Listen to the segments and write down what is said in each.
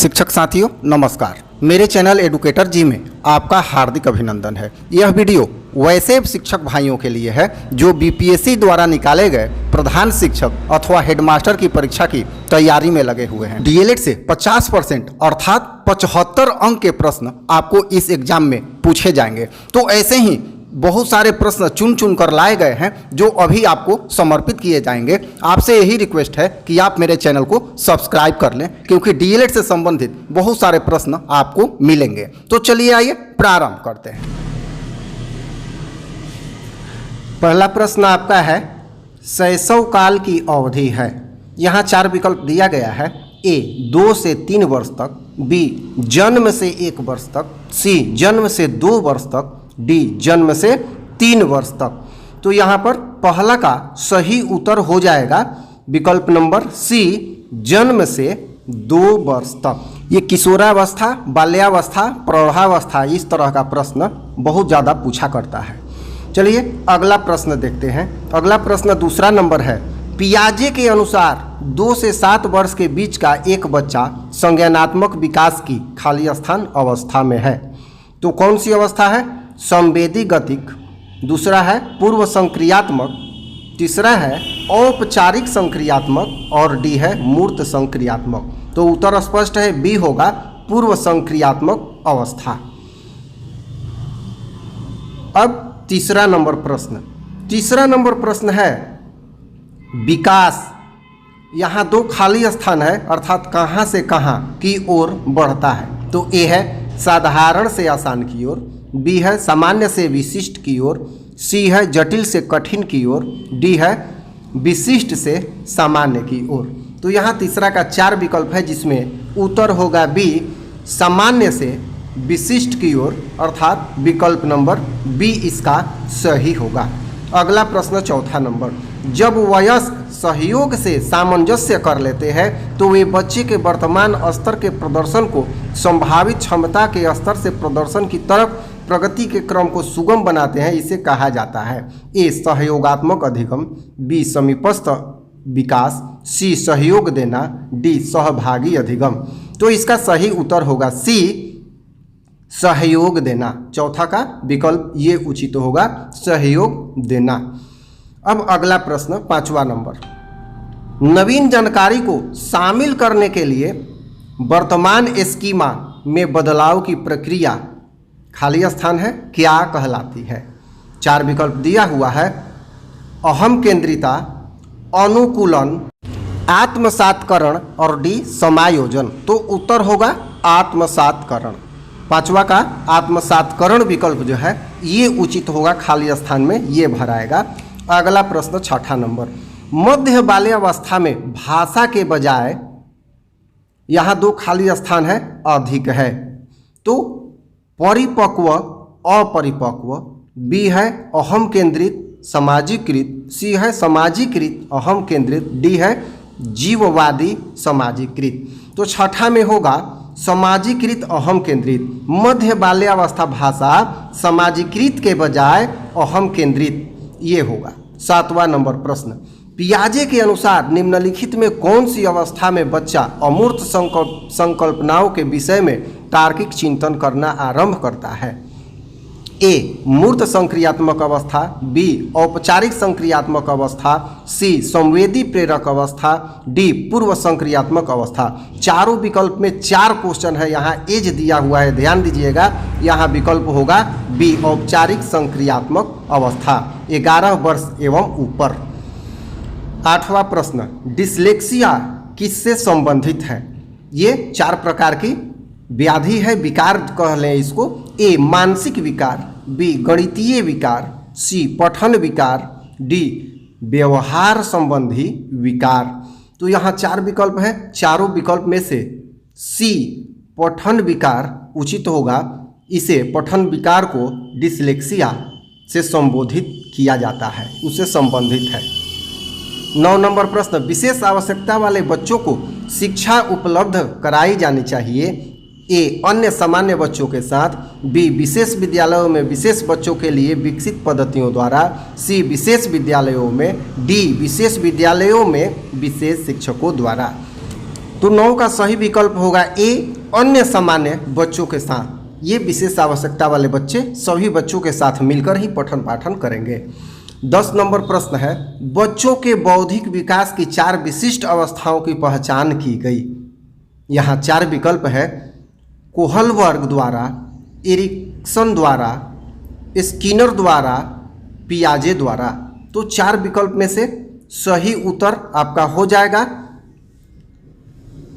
शिक्षक साथियों नमस्कार। मेरे चैनल एडुकेटर जी में आपका हार्दिक अभिनंदन है। यह वीडियो वैसे शिक्षक भाइयों के लिए है जो बीपीएससी द्वारा निकाले गए प्रधान शिक्षक अथवा हेडमास्टर की परीक्षा की तैयारी में लगे हुए हैं। डीएलएड से 50% अर्थात 75 अंक के प्रश्न आपको इस एग्जाम में पूछे जाएंगे। तो ऐसे ही बहुत सारे प्रश्न चुन चुन कर लाए गए हैं जो अभी आपको समर्पित किए जाएंगे। आपसे यही रिक्वेस्ट है कि आप मेरे चैनल को सब्सक्राइब कर लें, क्योंकि डीएलएड से संबंधित बहुत सारे प्रश्न आपको मिलेंगे। तो चलिए आइए प्रारंभ करते हैं। पहला प्रश्न आपका है, शैशव काल की अवधि है। यहाँ 4 विकल्प दिया गया है। ए 2 से 3 वर्ष तक, बी जन्म से 1 वर्ष तक, सी जन्म से 2 वर्ष तक, डी जन्म से 3 वर्ष तक। तो यहाँ पर पहला का सही उत्तर हो जाएगा विकल्प नंबर सी, जन्म से 2 वर्ष तक। ये किशोरावस्था, बाल्यावस्था, प्रौढ़ावस्था, इस तरह का प्रश्न बहुत ज़्यादा पूछा करता है। चलिए अगला प्रश्न देखते हैं। अगला प्रश्न दूसरा नंबर है, पियाजे के अनुसार 2 से 7 वर्ष के बीच का एक बच्चा संज्ञानात्मक विकास की खाली स्थान अवस्था में है। तो कौन सी अवस्था है? संवेदी गतिक, दूसरा है पूर्व संक्रियात्मक, तीसरा है औपचारिक संक्रियात्मक और डी है मूर्त संक्रियात्मक। तो उत्तर स्पष्ट है, बी होगा पूर्व संक्रियात्मक अवस्था। अब तीसरा नंबर प्रश्न है विकास। यहाँ 2 खाली स्थान है, अर्थात कहाँ से कहाँ की ओर बढ़ता है। तो ए है साधारण से आसान की ओर, बी है सामान्य से विशिष्ट की ओर, सी है जटिल से कठिन की ओर, डी है विशिष्ट से सामान्य की ओर। तो यहाँ तीसरा का 4 विकल्प है, जिसमें उत्तर होगा बी सामान्य से विशिष्ट की ओर, अर्थात विकल्प नंबर बी इसका सही होगा। अगला प्रश्न चौथा नंबर, जब वयस्क सहयोग से सामंजस्य कर लेते हैं तो वे बच्चे के वर्तमान स्तर के प्रदर्शन को संभावित क्षमता के स्तर से प्रदर्शन की तरफ प्रगति के क्रम को सुगम बनाते हैं। इसे कहा जाता है ए सहयोगात्मक अधिगम, बी समीपस्थ विकास, सी सहयोग देना, डी सहभागी अधिगम। तो इसका सही उत्तर होगा सी सहयोग देना। चौथा का विकल्प ये उचित होगा, सहयोग देना। अब अगला प्रश्न 5वां नंबर, नवीन जानकारी को शामिल करने के लिए वर्तमान स्कीमा में बदलाव की प्रक्रिया खाली स्थान है क्या कहलाती है? 4 विकल्प दिया हुआ है, अहम केंद्रिता, अनुकूलन, आत्मसातकरण और डी समायोजन। तो उत्तर होगा आत्मसातकरण। 5वां का आत्मसातकरण विकल्प जो है ये उचित होगा, खाली स्थान में ये भराएगा। अगला प्रश्न 6ठा नंबर, मध्य बाल्यावस्था में भाषा के बजाय यहाँ 2 खाली स्थान है, अधिक है। तो परिपक्व, अपरिपक्व, बी है अहम केंद्रित सामाजिकृत, सी है सामाजिकृत अहम केंद्रित, डी है जीववादी सामाजिकृत। तो 6ठा में होगा सामाजिकृत अहम केंद्रित। मध्य बाल्यावस्था भाषा सामाजिकृत के बजाय अहम केंद्रित ये होगा। 7वां नंबर प्रश्न, पियाजे के अनुसार निम्नलिखित में कौन सी अवस्था में बच्चा अमूर्त संकल्पनाओं के विषय में तार्किक चिंतन करना आरंभ करता है? ए मूर्त संक्रियात्मक अवस्था, बी औपचारिक संक्रियात्मक अवस्था, सी संवेदी प्रेरक अवस्था, डी पूर्व संक्रियात्मक अवस्था। चारों विकल्प में 4 क्वेश्चन है। यहाँ एज दिया हुआ है, ध्यान दीजिएगा। यहाँ विकल्प होगा बी औपचारिक संक्रियात्मक अवस्था, 11 वर्ष एवं ऊपर। 8वां प्रश्न, डिस्लेक्सिया किससे संबंधित है? ये 4 प्रकार की व्याधि है, विकार कह लें इसको। ए मानसिक विकार, बी गणितीय विकार, सी पठन विकार, डी व्यवहार संबंधी विकार। तो यहाँ 4 विकल्प हैं। चारों विकल्प में से सी पठन विकार उचित होगा। इसे पठन विकार को डिस्लेक्सिया से संबोधित किया जाता है, उससे संबंधित है। 9 नंबर प्रश्न, विशेष आवश्यकता वाले बच्चों को शिक्षा उपलब्ध कराई जानी चाहिए। ए अन्य सामान्य बच्चों के साथ, बी विशेष विद्यालयों में विशेष बच्चों के लिए विकसित पद्धतियों द्वारा, सी विशेष विद्यालयों में, डी विशेष विद्यालयों में विशेष शिक्षकों द्वारा। तो 9 का सही विकल्प होगा ए, अन्य सामान्य बच्चों के साथ। ये विशेष आवश्यकता वाले बच्चे सभी बच्चों के साथ मिलकर ही पठन पाठन करेंगे। 10 नंबर प्रश्न है, बच्चों के बौद्धिक विकास की 4 विशिष्ट अवस्थाओं की पहचान की गई। यहाँ 4 विकल्प है, कोहलबर्ग द्वारा, एरिक्सन द्वारा, स्किनर द्वारा, पियाजे द्वारा। तो 4 विकल्प में से सही उत्तर आपका हो जाएगा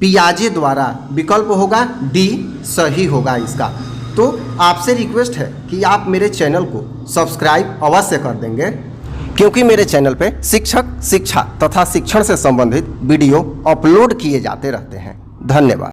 पियाजे द्वारा। विकल्प होगा डी, सही होगा इसका। तो आपसे रिक्वेस्ट है कि आप मेरे चैनल को सब्सक्राइब अवश्य कर देंगे, क्योंकि मेरे चैनल पे शिक्षक, शिक्षा तथा शिक्षण से संबंधित वीडियो अपलोड किए जाते रहते हैं। धन्यवाद।